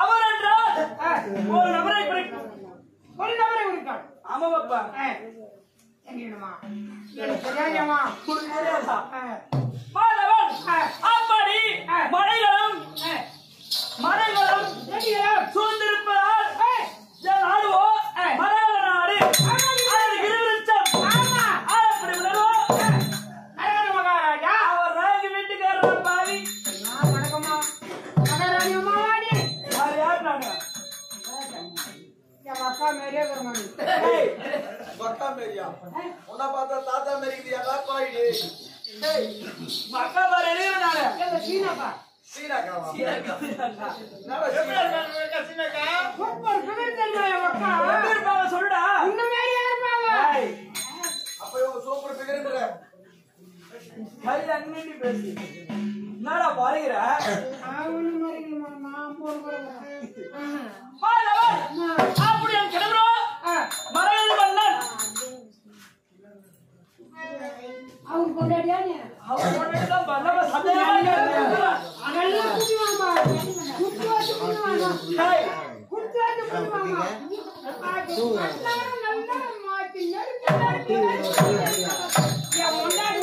அவர் என்றால் ஒரு நபரை குறிக்கும். ஒரு நபரை குறிக்கும். ஆமா பாப்பா. எங்கேயுமா சரியாமா மாதவன் அப்படி மலைகளும் சூழ்ந்திருப்பதால் நாடுவோ மலையாள நாடு கிருவிருச்சம் அப்படி உணர்வோம். மகாராஜா அவர் ராஜி வீட்டுக்காரர் பாவி. வணக்கமா மகாராணி அம்மாவாடி யார் நாங்க மக்கா மேரியா கர்மானி மக்கா மேரியா உன்னை பார்த்தா தாத்தா மேரிக்குது எல்லா பாயிடு மக்கா பாரு எழுதுற நானு இல்ல சீனாப்பா சீனாக்காவா சீனாக்கா நான் எப்படி சீனாக்கா சூப்பர் சுகர் தெரியுமா மக்கா எப்படி பாவ சொல்லுடா இந்த மேரியா இருப்பாங்க அப்ப இவங்க சூப்பர் ஃபிகர்ன்ற கையில அங்கேண்டி பேசி என்னடா பாருகிற அவனு மறிக்கணுமா நான் போறேன் அப்படி என் கிளம்புறோம் மறையது வந்தான் அவர் கொண்டாடியானே அவர் கொண்டாடிதான் பண்ணவ சந்தேகமா அதெல்லாம் குடிவாமா குடிவாச்சு குடிவாமா குடிவாச்சு குடிவாமா நல்லா மாத்தி நெருக்கி என் முன்னாடி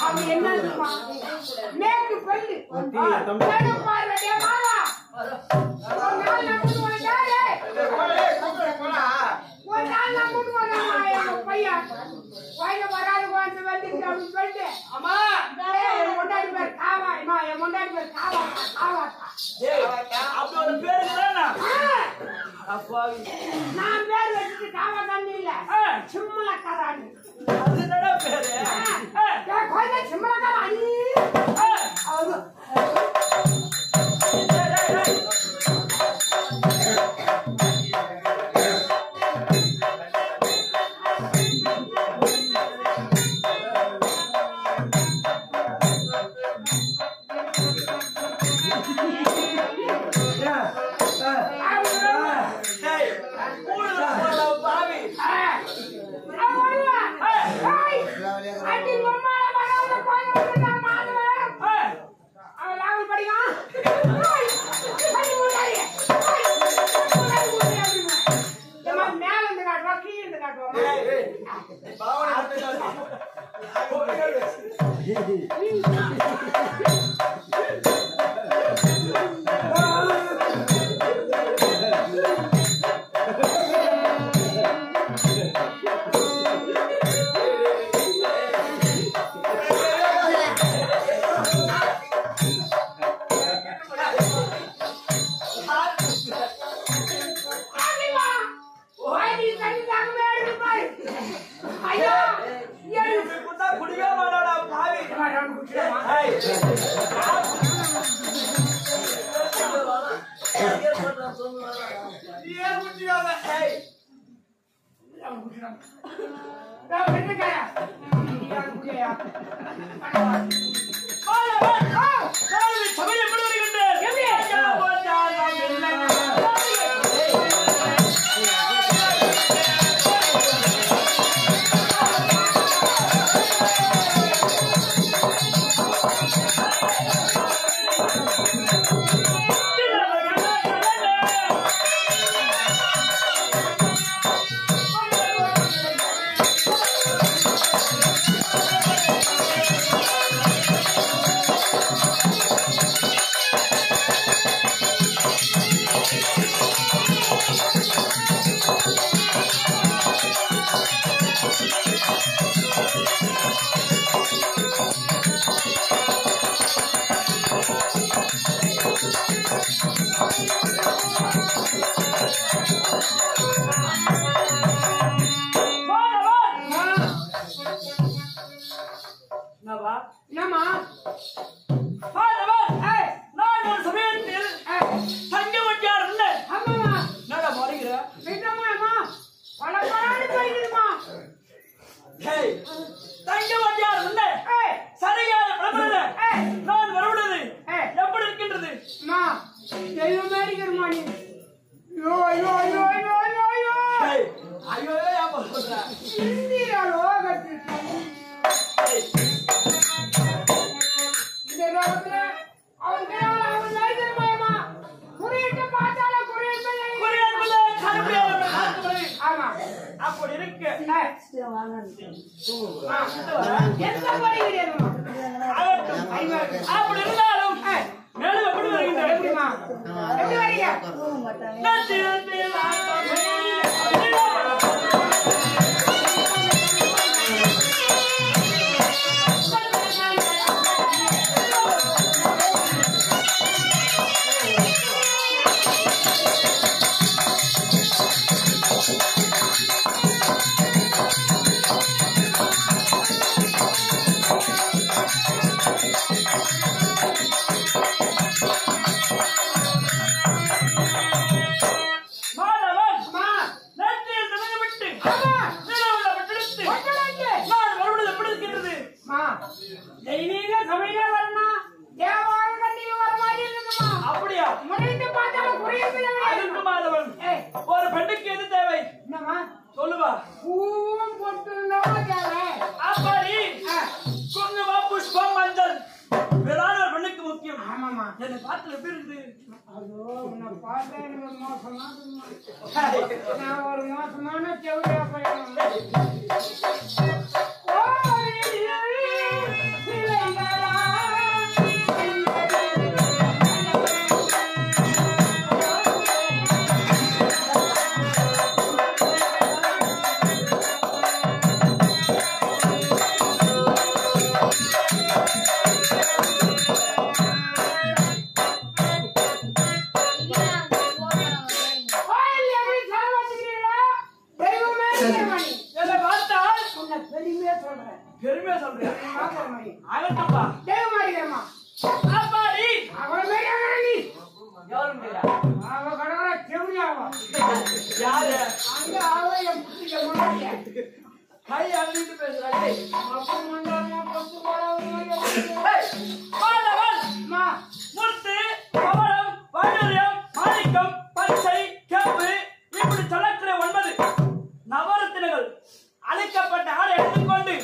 அவன் என்ன மேற்கு பல்லு பார்வதியா மாவா நான் பேர் வச்சுட்டு காவா கண்டு இல்ல சிம்மல கராணி பேரு சிம்மல கராணி எந்த படி கிடையாதுமா அப்படி இருந்தாலும் மேலும் எப்படி வருகின்ற எப்படிமா எப்படி வரீங்க ஒரு பெண்ணுக்கு எது தேவை சொல்லுவா பூவும் போட்டு அப்படி குங்குமம் புஷ்பம் மஞ்சள் வேளாண் ஒரு பெண்ணுக்கு முக்கியம் ஆமாமா என்னை பார்த்து எப்படி இருக்குது ஐயோ உன்னை பார்த்தா எனக்கு மோசமா நான் ஒரு மோசமான செவிலியா போயிடும் பெருமையா சொல்றேன் ஆகட்டும்பா அப்பாடி யாரு கை அங்கிட்டு பேசுறாங்க முத்து பவளம் வைடூரியம் மாணிக்கம் பச்சை கேப்பு இப்படி சொல்லக்கூடிய 9 நவரத்தினங்கள் அழைக்கப்பட்ட ஆடை எடுத்துக்கொண்டு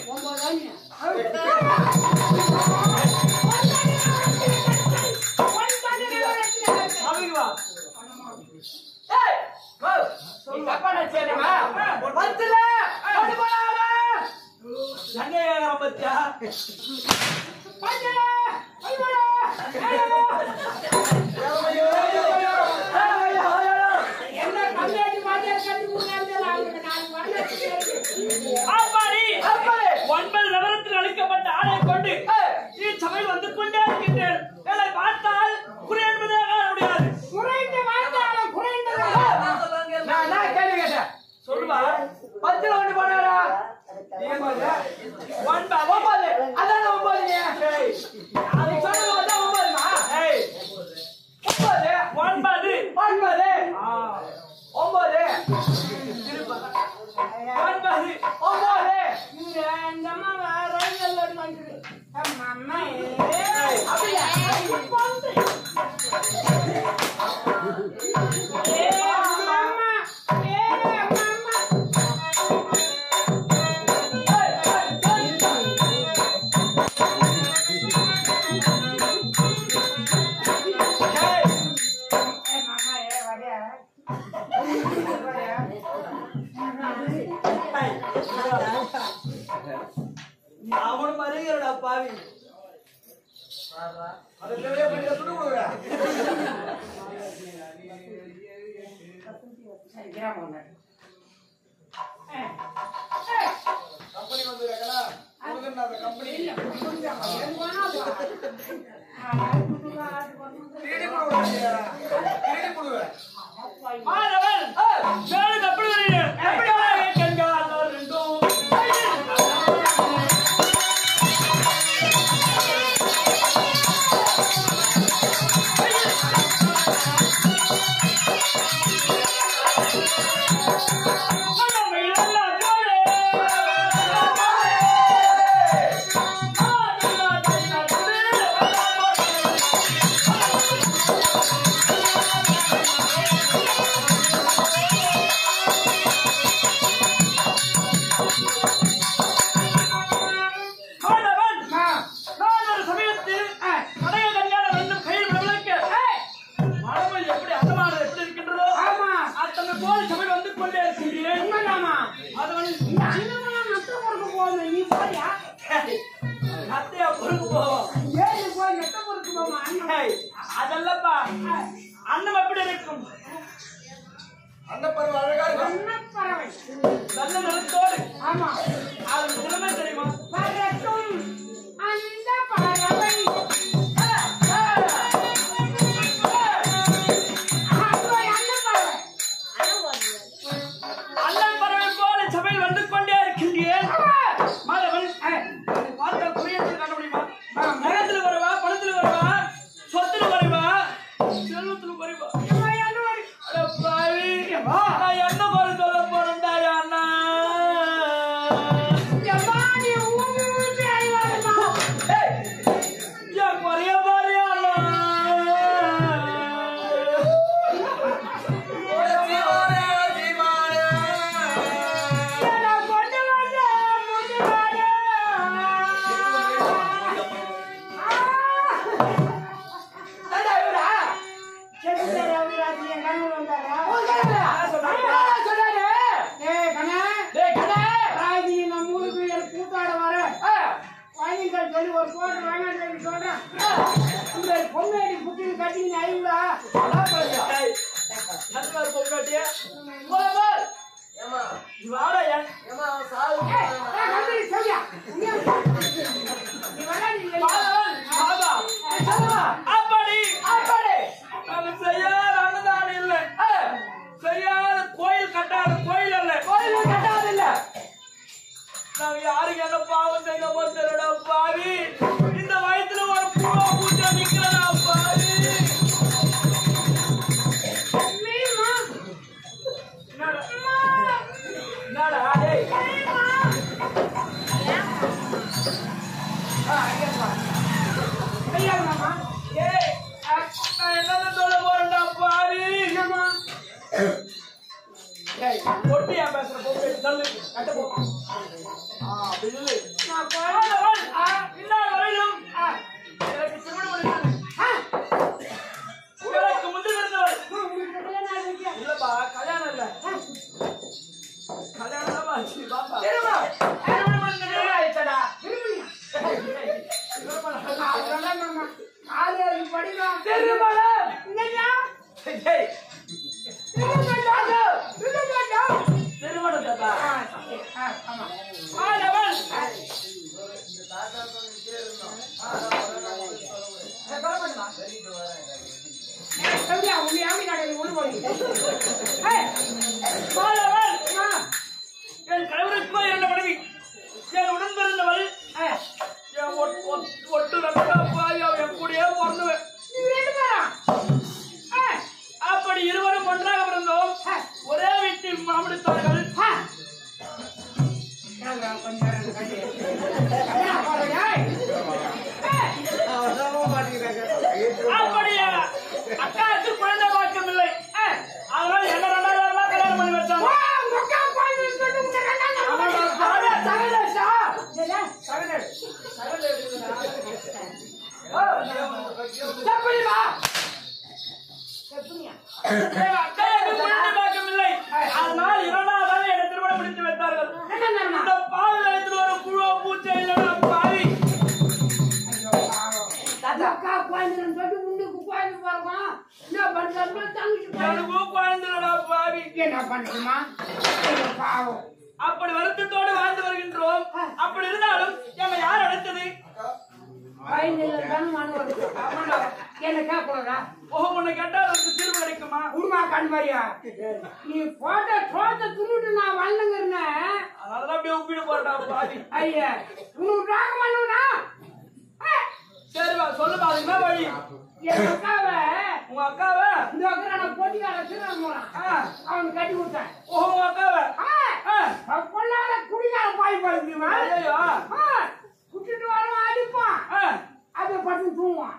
அழைக்கப்பட்ட ஆடை கொண்டு சபையில் வந்து கொண்டே இருக்கின்றேன். பார்த்தால் குறை என்பதே முடியாது. சொல்லுவா 10 ஒன்று போனாரா 9 அதான் 9 அது சொன்னது 9மா 9 அவன் மறியறடா பாவி அதுலயே போய் சுடு கொடுங்க கம்பெனி வந்து இருக்கனா உங்களுக்கு அந்த கம்பெனி இல்ல டீடி கொடுங்க மாணவன் மேலும் எப்படி வரீங்க எப்படி வரீங்க கண்காணோ ரெண்டும் அதல்லப்பா அன்னம் எப்படி இருக்கும்? அன்னப்பறவை அழகா இருக்கும். அன்னப்பறவை. நல்ல நிறத்தோடு. ஆமா. அது திறமை தெரியுமா? பறக்கும் அந்த பறவை. அண்ணன் பறவை போல சபையில் வந்து கொண்டே இருக்கின்றேன். மாதவன் பார்த்த குறியத்தில் காண முடியுமா? நகத்துல வருவா, பணத்துல வருவா, சொத்துல வருவா, செல்வத்துல வருவா. நான் என்ன குறை சொல்ல போறேன்டா அண்ணா? என் குறைய பாரு அண்ணா. சொல்லி ஒரு போட்டு வேணாம் சொல்லி சொல்றேன். இந்த பொங்கடி புட்டி கட்டிங்க ஐயா கோயில் கட்டாத கோயில் அல்ல, கோயில் கட்டாதில்லை. நாங்க யாருக்கு என்ன பாவம் செய்ய போறா பாவி? இந்த வயசுல ஒரு பூவா பூஜை நிக்கிறா பாவி. என்னடா டேய்? நான் என்ன சொல்ல போறேன்டா பாவி? பொட்டியா பேசுற போட்டு சொல்லு கட்ட போ. உங்களுக்கு முந்தில் இருந்தவர் இல்லப்பா, கல்யாணம் இல்ல, கல்யாணம் பாப்பா திருமணம் தாத்தா. என் கணவருக்கு இரண்டு மனைவி, என் உடன் பிறந்தவள் ஒட்டு ரத்தாப்பாய் என் கூடயே பிறந்தவன். அப்படி இருவரும் ஒன்றாக பிறந்தோம். ஒரே வீட்டில் மாமடித்தார்கள். அப்படியா அக்காவுக்கு குழந்தை பாக்கியம் இல்லை. அதனால என்ன ரெண்டாயிரம் கல்யாணம் பண்ணி வச்சாங்க. அதனால் இரண்டாவது என்னை திருமணம் முடித்து வைத்தார்கள். இந்த பாவி வயதில் ஒரு புழு பூச்சை இல்லைன்னா பாவி. என்ன பண்ணுமா பாவம். அப்படி வருத்தத்தோடு வாழ்ந்து வருகின்றோம். அப்படி இருந்தாலும் எங்க யார் அழைத்தது? என்ன கேட்கக்கூடாதா? உன்னை கேட்டா அதுக்கு தீர்வு கிடைக்குமா? உருமா கண்மரியா, நீ போட்ட சோத்தை துணுட்டு நான் வந்தங்க. அதனாலதான் அப்படியே ஒப்பிட போறா பாதி. ஐயா உனக்கு ராக பண்ணுனா சரிவா சொல்லுப்பா, அது என்ன வழி? என் அக்காவை, உங்க அக்காவை இந்த அக்கா போட்டிக்கார சிறுவன் போறான், அவனுக்கு கட்டி விட்டேன். உங்க அக்காவை பொண்ணால குடிக்கார பாய் படுத்துமா? குட்டிட்டு வரும் அடிப்பான், அதை பட்டு தூங்குவான்.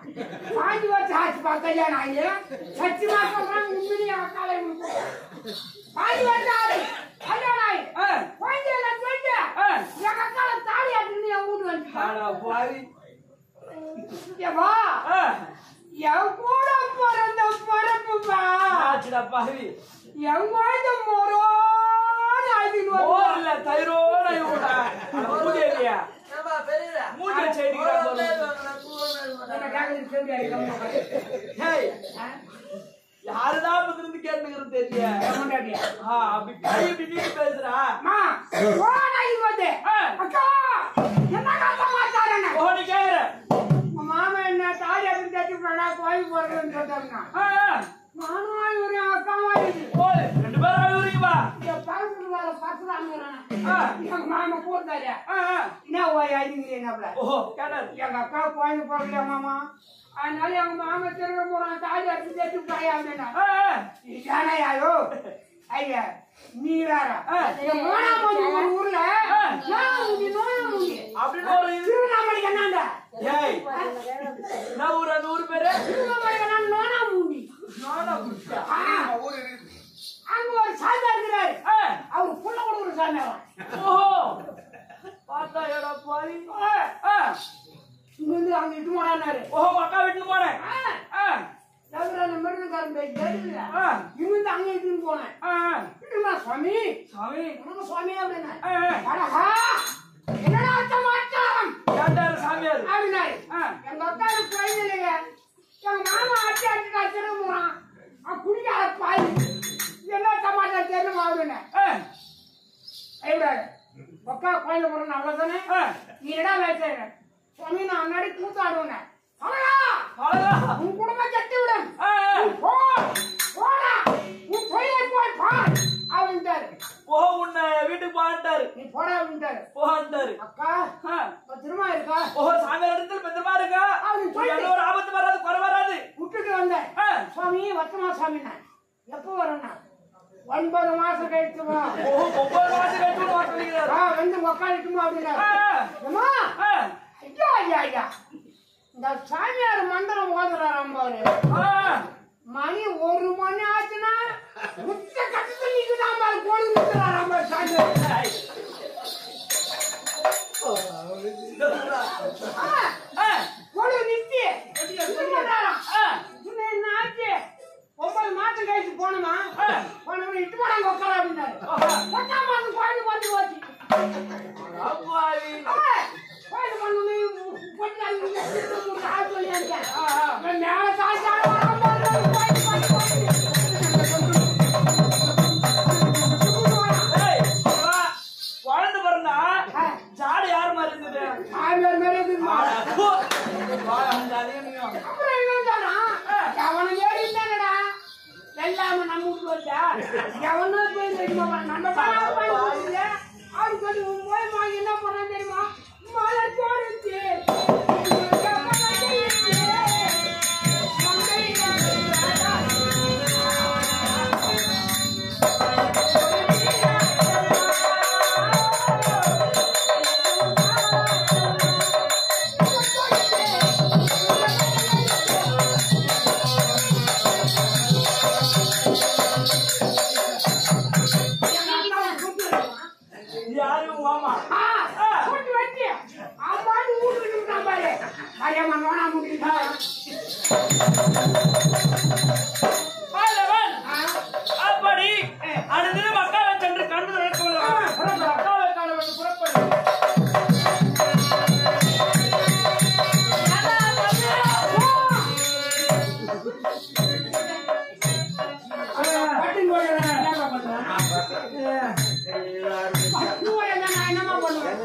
பாஞ்சு வருஷம் ஆச்சுப்பா கல்யாணம் ஆகி. சச்சி மாசம் உண்மையிலேயே அக்காலை பாஞ்சு வருஷம் ஆடு கல்யாணம் ஆகி குழந்தையெல்லாம் சொல்லிட்டு என் அக்கால தாலி ஆட்டுன்னு என் வீட்டு வந்து ஏவா என் கூட பிறந்த பிறப்புப்பா பாவி. என் குழந்தை மோரோன்னு ஆயிடுவா. இல்ல தயிரோட மூஞ்சி செய்தியா? பெரிய மூஞ்சி செய்தியா? அதுக்கு சொல்லி ஏய், யாருதான் இருந்து கேட்டுக்கிறது தெரியல. அப்படி கை இப்படி நீட்டி பேசுறா. ஓடி கேக்குற. மாமா என்ன தாலி அப்படி தட்டி போனா கோயில் போறதுன்னு சொல்றாங்க. நானும் ஒரு அக்காவா ஓடு, 2 பேரும் ஆயுறீங்கப்பா. எங்க மாமா போட்டாரு. என்ன ஓய் ஆயிடுங்கிறீங்க. ஓஹோ, கேட்டாரு. எங்க அக்கா கோயில் போறல மாமா, அதனால எங்க மாமா திரும்ப போறான் தாலி அப்படி தட்டி போயா அப்படின்னா யானையாயோ ஐயா நீ வேற ஊர்ல அப்படின்னு ஒரு இது. திருவண்ணாமலைக்கு என்னண்ட ஏய், என்ன ஊரு அந்த ஊர் பேரு? திருவண்ணாமலைக்கு என்ன நோனாமுண்டி. நோனாமுண்டியா? ஊர் இருக்கு. அங்க ஒரு சாமி இருக்கிறாரு. அவரு புள்ள கூட ஒரு சாமி. ஓஹோ, பார்த்தா எடா பாவி. இங்க வந்து அங்க இட்டு போனாரு. ஓஹோ, அக்கா வீட்டுக்கு போனேன். மிருகக்காரன் இங்கிருந்து அங்க இட்டுன்னு போனேன். சுவாமி சாமி சுவாமி அப்படின்னா என்னடா மாற்றம் கேட்டாரு சாமியார். அப்படின்னாரு. எங்க அக்காவுக்கு குழந்தை இல்லைங்க. எங்க மாமா அட்டி அட்டி திரும்புறான். குடிக்காத பாய் என்ன சமாளிச்சா தெரியுமா அப்படின்னு அக்கா குழந்தை போறேன் அவ்வளவுதானே. நீ என்ன பேசுற சுவாமி? நான் முன்னாடி கூத்தாடுவேன். உன் குடும்பம் கட்டி விடும். ஓஹோ, உன்னை வீட்டுக்கு போட்டாரு. நீ போடா அப்படின்ட்டாரு. போட்டாரு. அக்கா திரும்ப இருக்கா? ஓஹோ, சாமியார் இடத்துல பத்திரமா இருக்கா? எந்த ஒரு ஆபத்து வராது, குறை வராது. விட்டுட்டு வந்தேன். சுவாமி வர்த்தமா சாமி நான் எப்போ வரேன்னா 9 மாசம் கழிச்சு வா. ஓஹோ, 9 மாசம் கழிச்சு வர சொல்லிக்கிறாரு. வந்து உக்காந்துட்டுமா அப்படின்னா ஐயா ஐயா ஐயா இந்த சாமியார் மந்திரம் ஓதுறாராம் பாரு. மணி 1 மணி ஆச்சுன்னா முத்த கட்டத்துல நிக்குதான் பாரு. கோழி நிக்கிறாராம் பாரு சாமியார். கோழி நிறுத்தி என்ன ஆச்சு? 9 மாசம் கழிச்சு போனோமா போனவங்க இட்டு போனாங்க உட்கார அப்படின்னாரு. 10ஆம் மாசம் கோழி வந்து போச்சு. கோயில் பண்ணு மேல சாச்சாரம் குழந்தை பிறந்தா ஜாடு யாரு மாதிரி இருந்தது? ஆயிரம் மேல இருக்கு. அப்புறம் எவனை ஏறி இருந்தானடா எல்லாமே நம்ம வீட்டுல வச்சா எவனோ போய் நம்ம அவரு சொல்லி போய் வாங்கி என்ன பண்ண தெரியுமா? மழை போடுச்சு யாரு மாமா? அப்படி அடுத்த மக்காவை சென்று கண்டு அக்காவை காண வேண்டும். புறப்படு. என்னமா பண்ணுவேன்?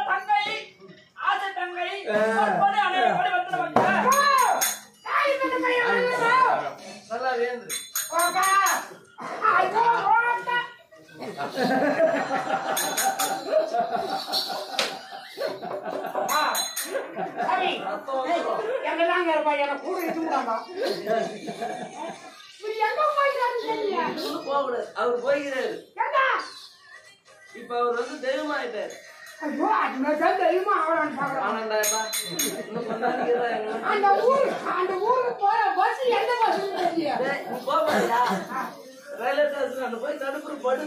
தங்க ஓகா ஐயோ ஓகா சரி எங்கதாங்க இருப்பா என்ன கூட வச்சுட்டாங்க எங்க போயிடான்னு தெரியல போகக்கூடாது அவர் போய்கிறாரு ஏண்டா இப்ப அவர் வந்து தெய்வமாயிட்டாரு ஐயோ அது மாதிரி தெரியுமா அவளான்னு பாக்குறான் ஆனந்தாப்பா இன்னும் கொஞ்ச நாளைக்கு இருக்காங்க அந்த ஊருக்கு போற பஸ் எந்த பஸ் தெரியல போகலையா ரயில்வே ஸ்டேஷன் அங்க போய் தடுப்பு படு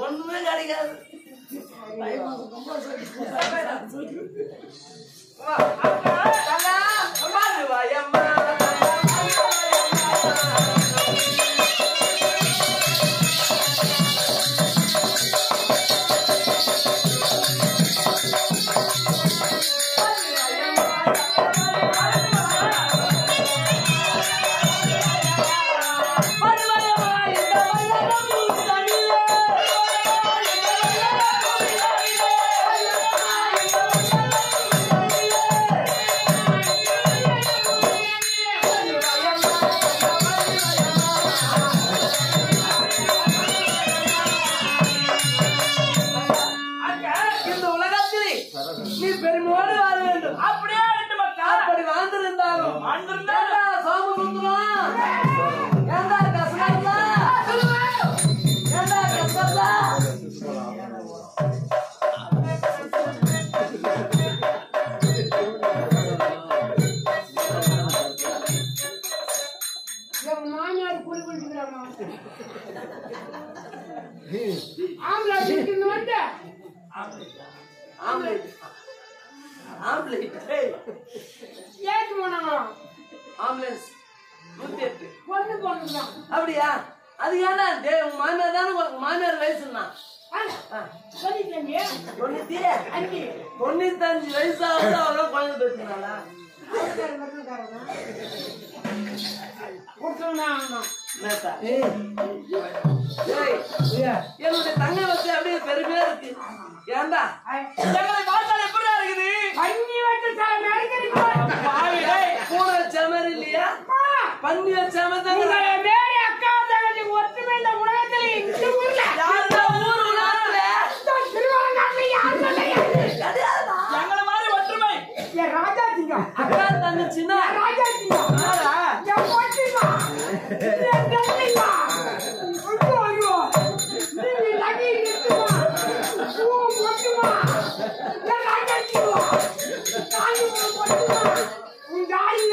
ஒண்ணுமே கிடைக்காது நீ பெருமையோடு வாழ வேண்டும் அப்படியே அப்படி வாழ்ந்திருந்தாலும் சோமசுந்தரம் ஏண்டா கசகா ஏண்டா கசகா மாமியார் குளி குளிச்சுக்கிறாமா ஆம்பளை வீட்டுக்கு வந்து ஆம்லேட் ஆம்லேட் ஏற்று போனாங்க ஆம்புலன்ஸ் 108 பொண்ணு பொண்ணுதான் அப்படியா அது ஏன்னா உங்க மாமியார் தானே மாமியார் வயசுன்னா 95 வயசாவது அவெல்லாம் குழந்தை பெற்றுனாளா என்னுடைய தங்கை வச்சு அப்படியே பெருமையா இருக்கு ஏண்டா எங்களை பார்த்தால் எப்படியா இருக்குது பண்ணி வச்சு கூட வச்ச மாதிரி இல்லையா பண்ணி வச்ச மாதிரி மேரி அக்கா தங்கச்சி ஒற்றுமை இந்த உலகத்துல இந்த ஊர்ல ஊர் உலகத்துல திருவாரூர்ல யாரும் கிடையாது எங்களை மாதிரி ஒற்றுமை ராஜா சிங்கம் அக்கா தங்கச்சின்னா ராஜா சிங்கம் என் பொட்டிமா என் தம்பிமா ஐயோ நீ லகி நிறுத்துமா பூ பொட்டுமா என் ராஜா சிங்கம் காலி பொட்டுமா உன் தாடி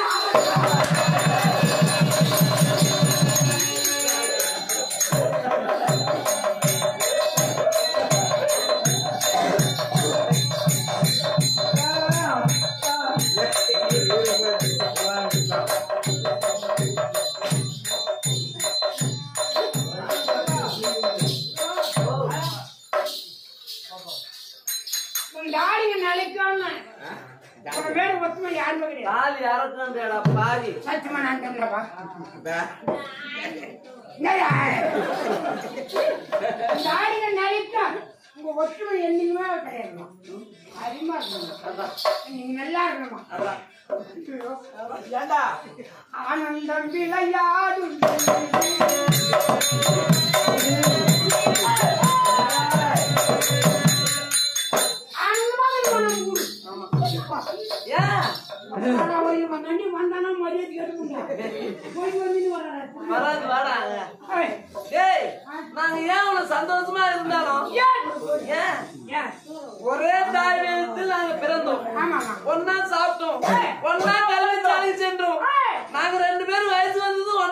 தாடிங்க நிலைக்காம வேற ஒத்துமை யாருமே கிடையாது காலி அறக்கண்டா பாவி சத்தியமா நான் தம்பா தாடிங்க நிலைக்கா உங்க ஒற்றுமை என்னைக்குமே கிடையாது அதிகமா இருக்கணும் நீங்க நல்லா இருக்கணுமா ஏண்டா ஆனந்தம் விளையாடும் வராது வாடாங்க டேய் நாங்க ஏன் உனக்கு சந்தோஷமா இருந்தாலும் ஏன் ஒரே தாயத்தில் நாங்க பிறந்தோம் ஒன்னா சாப்பிட்டோம் ஒன்னா கல்வி சாலை சென்றோம்